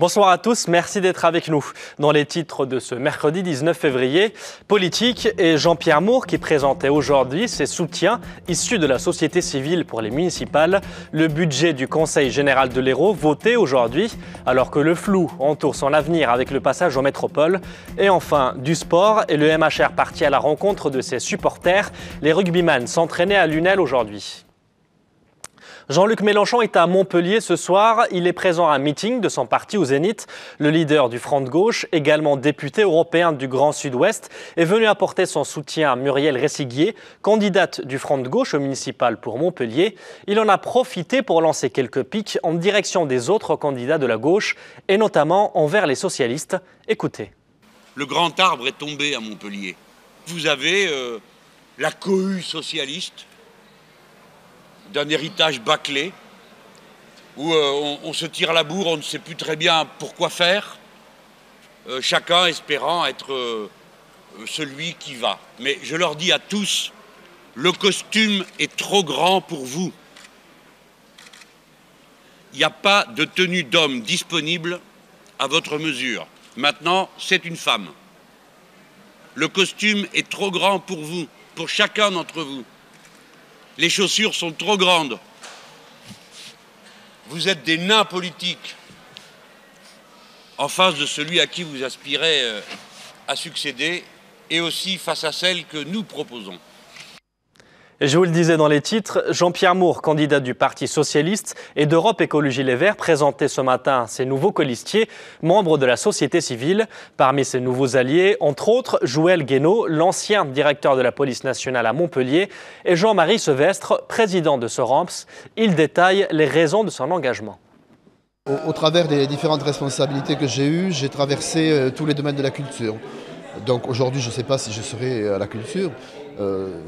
Bonsoir à tous, merci d'être avec nous. Dans les titres de ce mercredi 19 février, politique et Jean-Pierre Moore qui présentait aujourd'hui ses soutiens issus de la société civile pour les municipales, le budget du Conseil général de l'Hérault voté aujourd'hui alors que le flou entoure son avenir avec le passage aux métropoles. Et enfin, du sport et le MHR parti à la rencontre de ses supporters. Les rugbyman s'entraînaient à Lunel aujourd'hui. Jean-Luc Mélenchon est à Montpellier ce soir. Il est présent à un meeting de son parti au Zénith. Le leader du Front de gauche, également député européen du Grand Sud-Ouest, est venu apporter son soutien à Muriel Ressiguier, candidate du Front de gauche au municipal pour Montpellier. Il en a profité pour lancer quelques piques en direction des autres candidats de la gauche et notamment envers les socialistes. Écoutez. Le grand arbre est tombé à Montpellier. Vous avez la cohue socialiste d'un héritage bâclé, où on se tire la bourre, on ne sait plus très bien pourquoi faire, chacun espérant être celui qui va. Mais je leur dis à tous, le costume est trop grand pour vous. Il n'y a pas de tenue d'homme disponible à votre mesure. Maintenant, c'est une femme. Le costume est trop grand pour vous, pour chacun d'entre vous. Les chaussures sont trop grandes. Vous êtes des nains politiques en face de celui à qui vous aspirez à succéder et aussi face à celle que nous proposons. Et je vous le disais dans les titres, Jean-Pierre Moore, candidat du Parti socialiste et d'Europe Écologie Les Verts, présentait ce matin ses nouveaux colistiers, membres de la société civile. Parmi ses nouveaux alliés, entre autres, Joël Guénaud, l'ancien directeur de la police nationale à Montpellier, et Jean-Marie Sevestre, président de Soramps. Il détaille les raisons de son engagement. Au travers des différentes responsabilités que j'ai eues, j'ai traversé tous les domaines de la culture. Donc aujourd'hui, je ne sais pas si je serai à la culture.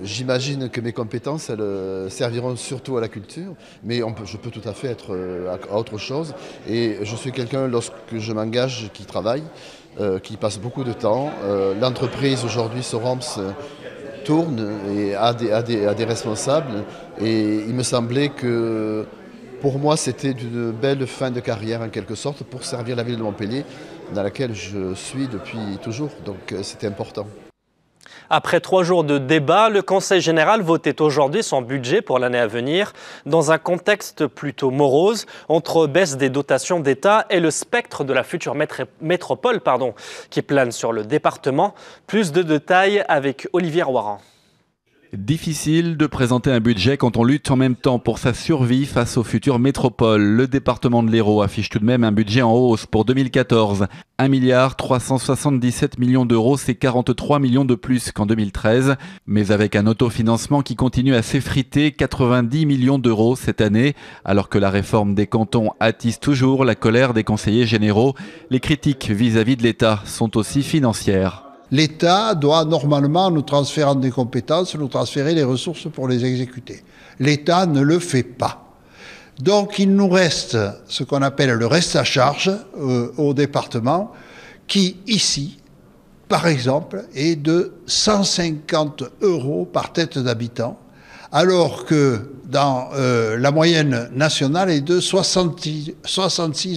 J'imagine que mes compétences elles, serviront surtout à la culture, mais je peux tout à fait être à autre chose. Et je suis quelqu'un, lorsque je m'engage, qui travaille, qui passe beaucoup de temps. L'entreprise aujourd'hui, Soramps, tourne et a des responsables. Et il me semblait que pour moi, c'était une belle fin de carrière en quelque sorte pour servir la ville de Montpellier, dans laquelle je suis depuis toujours. Donc c'était important. Après 3 jours de débat, le Conseil général votait aujourd'hui son budget pour l'année à venir dans un contexte plutôt morose entre baisse des dotations d'État et le spectre de la future métropole qui plane sur le département. Plus de détails avec Olivier Roiran. Difficile de présenter un budget quand on lutte en même temps pour sa survie face aux futures métropoles. Le département de l'Hérault affiche tout de même un budget en hausse pour 2014. 1,377 milliard d'euros, c'est 43 millions de plus qu'en 2013. Mais avec un autofinancement qui continue à s'effriter, 90 millions d'euros cette année. Alors que la réforme des cantons attise toujours la colère des conseillers généraux, les critiques vis-à-vis de l'État sont aussi financières. L'État doit normalement, nous transférant des compétences, nous transférer les ressources pour les exécuter. L'État ne le fait pas. Donc il nous reste ce qu'on appelle le reste à charge au département, qui ici, par exemple, est de 150 € par tête d'habitant, alors que dans la moyenne nationale est de 66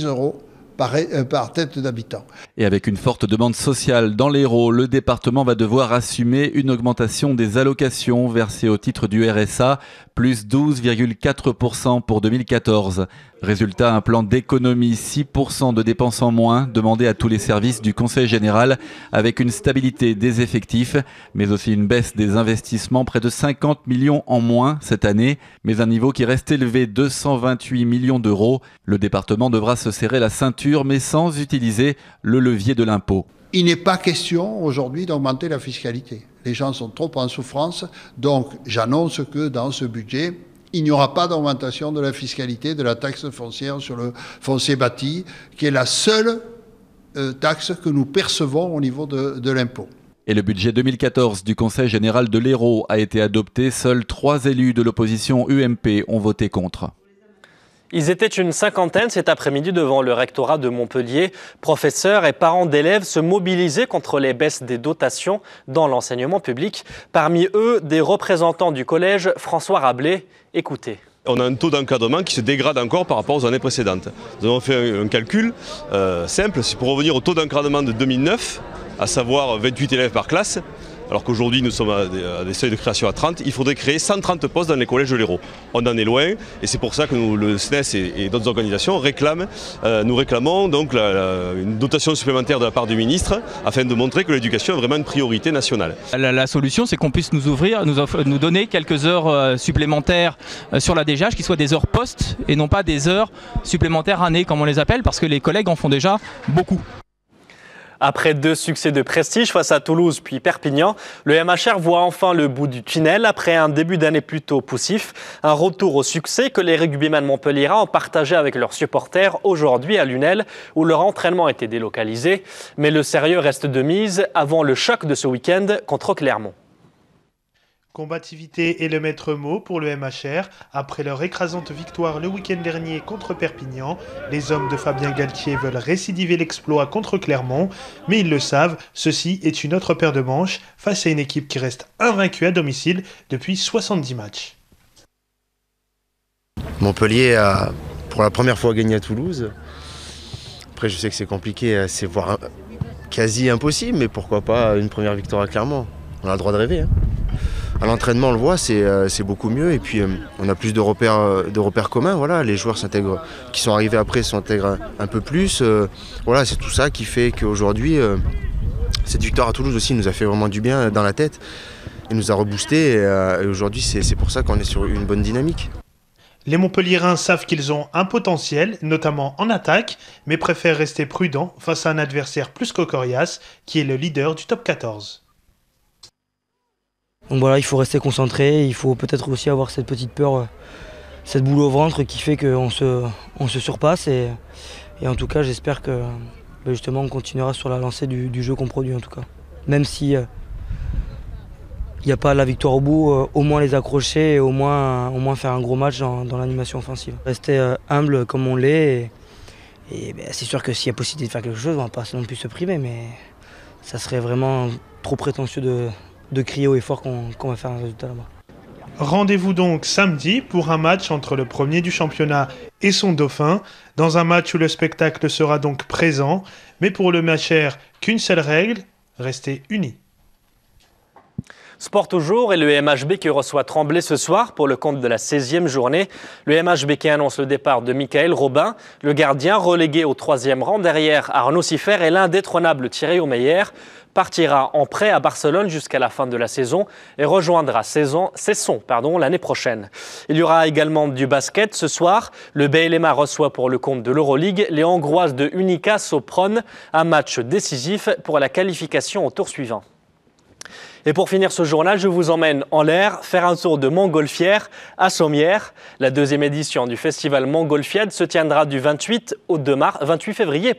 € par tête d'habitant. Et avec une forte demande sociale dans l'Hérault, le département va devoir assumer une augmentation des allocations versées au titre du RSA, plus 12,4% pour 2014. Résultat, un plan d'économie, 6% de dépenses en moins, demandé à tous les services du Conseil général, avec une stabilité des effectifs, mais aussi une baisse des investissements, près de 50 millions en moins cette année, mais un niveau qui reste élevé, 228 millions d'euros. Le département devra se serrer la ceinture, mais sans utiliser le levier de l'impôt. Il n'est pas question aujourd'hui d'augmenter la fiscalité. Les gens sont trop en souffrance, donc j'annonce que dans ce budget, il n'y aura pas d'augmentation de la fiscalité de la taxe foncière sur le foncier bâti, qui est la seule taxe que nous percevons au niveau de l'impôt. Et le budget 2014 du Conseil général de l'Hérault a été adopté. Seuls 3 élus de l'opposition UMP ont voté contre. Ils étaient une cinquantaine cet après-midi devant le rectorat de Montpellier. Professeurs et parents d'élèves se mobilisaient contre les baisses des dotations dans l'enseignement public. Parmi eux, des représentants du collège François Rabelais. Écoutez. On a un taux d'encadrement qui se dégrade encore par rapport aux années précédentes. Nous avons fait un calcul simple, c'est pour revenir au taux d'encadrement de 2009, à savoir 28 élèves par classe. Alors qu'aujourd'hui nous sommes à des seuils de création à 30, il faudrait créer 130 postes dans les collèges de l'Hérault. On en est loin et c'est pour ça que le SNES et d'autres organisations nous réclamons donc une dotation supplémentaire de la part du ministre afin de montrer que l'éducation est vraiment une priorité nationale. La solution, c'est qu'on puisse nous donner quelques heures supplémentaires sur la DGH, qui soient des heures postes et non pas des heures supplémentaires années comme on les appelle, parce que les collègues en font déjà beaucoup. Après 2 succès de prestige face à Toulouse puis Perpignan, le MHR voit enfin le bout du tunnel après un début d'année plutôt poussif. Un retour au succès que les rugbymen montpelliérains ont partagé avec leurs supporters aujourd'hui à Lunel, où leur entraînement était délocalisé. Mais le sérieux reste de mise avant le choc de ce week-end contre Clermont. Combativité est le maître mot pour le MHR. Après leur écrasante victoire le week-end dernier contre Perpignan, les hommes de Fabien Galtier veulent récidiver l'exploit contre Clermont. Mais ils le savent, ceci est une autre paire de manches face à une équipe qui reste invaincue à domicile depuis 70 matchs. Montpellier a pour la première fois gagné à Toulouse. Après je sais que c'est compliqué, c'est voire quasi impossible, mais pourquoi pas une première victoire à Clermont. On a le droit de rêver. À l'entraînement, on le voit, c'est beaucoup mieux. Et puis, on a plus de repères communs. Voilà, les joueurs qui sont arrivés après s'intègrent un peu plus. Voilà, c'est tout ça qui fait qu'aujourd'hui, cette victoire à Toulouse aussi nous a fait vraiment du bien dans la tête. Elle nous a reboosté. Et aujourd'hui, c'est pour ça qu'on est sur une bonne dynamique. Les Montpelliérains savent qu'ils ont un potentiel, notamment en attaque, mais préfèrent rester prudents face à un adversaire plus coriace, qui est le leader du top 14. Donc voilà, il faut rester concentré, il faut peut-être aussi avoir cette petite peur, cette boule au ventre qui fait qu'on se surpasse. Et en tout cas, j'espère que justement on continuera sur la lancée du jeu qu'on produit en tout cas. Même si il n'y a pas la victoire au bout, au moins les accrocher et au moins faire un gros match dans l'animation offensive. Rester humble comme on l'est et c'est sûr que s'il y a possibilité de faire quelque chose, on ne va pas non plus se priver, mais ça serait vraiment trop prétentieux de crier haut et fort qu'on va faire un résultat là-bas. Rendez-vous donc samedi pour un match entre le premier du championnat et son dauphin, dans un match où le spectacle sera donc présent, mais pour le MHR, qu'une seule règle, rester unis. Sport toujours et le MHB qui reçoit Tremblay ce soir pour le compte de la 16e journée. Le MHB qui annonce le départ de Michael Robin, le gardien relégué au 3e rang derrière Arnaud Siffert et l'indétrônable Thierry Omeyer, partira en prêt à Barcelone jusqu'à la fin de la saison et rejoindra Cesson l'année prochaine. Il y aura également du basket ce soir. Le BLMA reçoit pour le compte de l'Euroleague les Hongroises de Unica Sopron, un match décisif pour la qualification au tour suivant. Et pour finir ce journal, je vous emmène en l'air faire un tour de Montgolfière à Sommières. La 2e édition du festival Montgolfiade se tiendra du 28 février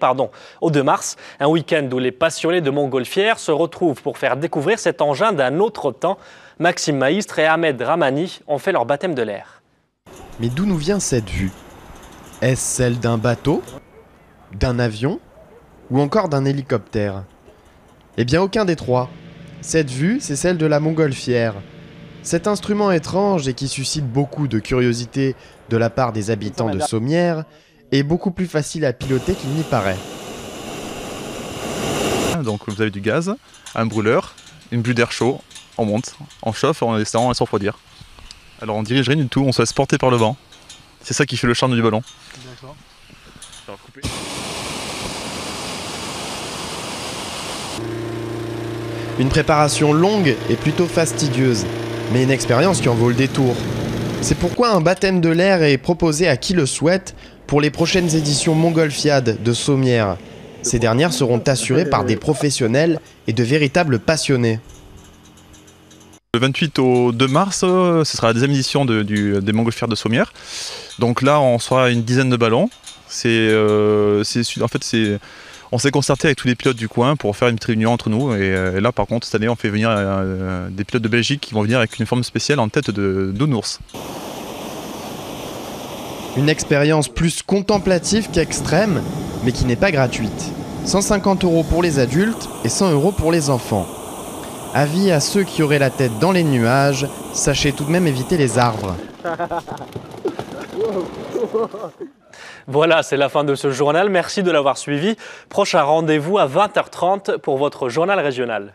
au 2 mars. Un week-end où les passionnés de Montgolfière se retrouvent pour faire découvrir cet engin d'un autre temps. Maxime Maistre et Ahmed Ramani ont fait leur baptême de l'air. Mais d'où nous vient cette vue? Est-ce celle d'un bateau, d'un avion ou encore d'un hélicoptère? Eh bien aucun des trois. Cette vue, c'est celle de la montgolfière. Cet instrument étrange et qui suscite beaucoup de curiosité de la part des habitants de Sommières est beaucoup plus facile à piloter qu'il n'y paraît. Donc vous avez du gaz, un brûleur, une bulle d'air chaud, on monte, on chauffe, on descend, on laisse refroidir. Alors on dirige rien du tout, on se laisse porter par le vent. C'est ça qui fait le charme du ballon. D'accord. Une préparation longue et plutôt fastidieuse, mais une expérience qui en vaut le détour. C'est pourquoi un baptême de l'air est proposé à qui le souhaite pour les prochaines éditions Montgolfiade de Sommières. Ces dernières seront assurées par des professionnels et de véritables passionnés. Le 28 au 2 mars, ce sera la 2e édition des Montgolfières de Sommières. Donc là, on sera une dizaine de ballons. On s'est concerté avec tous les pilotes du coin pour faire une petite réunion entre nous. Et là, par contre, cette année, on fait venir des pilotes de Belgique qui vont venir avec une forme spéciale en tête d'Ounours. Une expérience plus contemplative qu'extrême, mais qui n'est pas gratuite. 150 € pour les adultes et 100 € pour les enfants. Avis à ceux qui auraient la tête dans les nuages, sachez tout de même éviter les arbres. Voilà, c'est la fin de ce journal. Merci de l'avoir suivi. Prochain rendez-vous à 20h30 pour votre journal régional.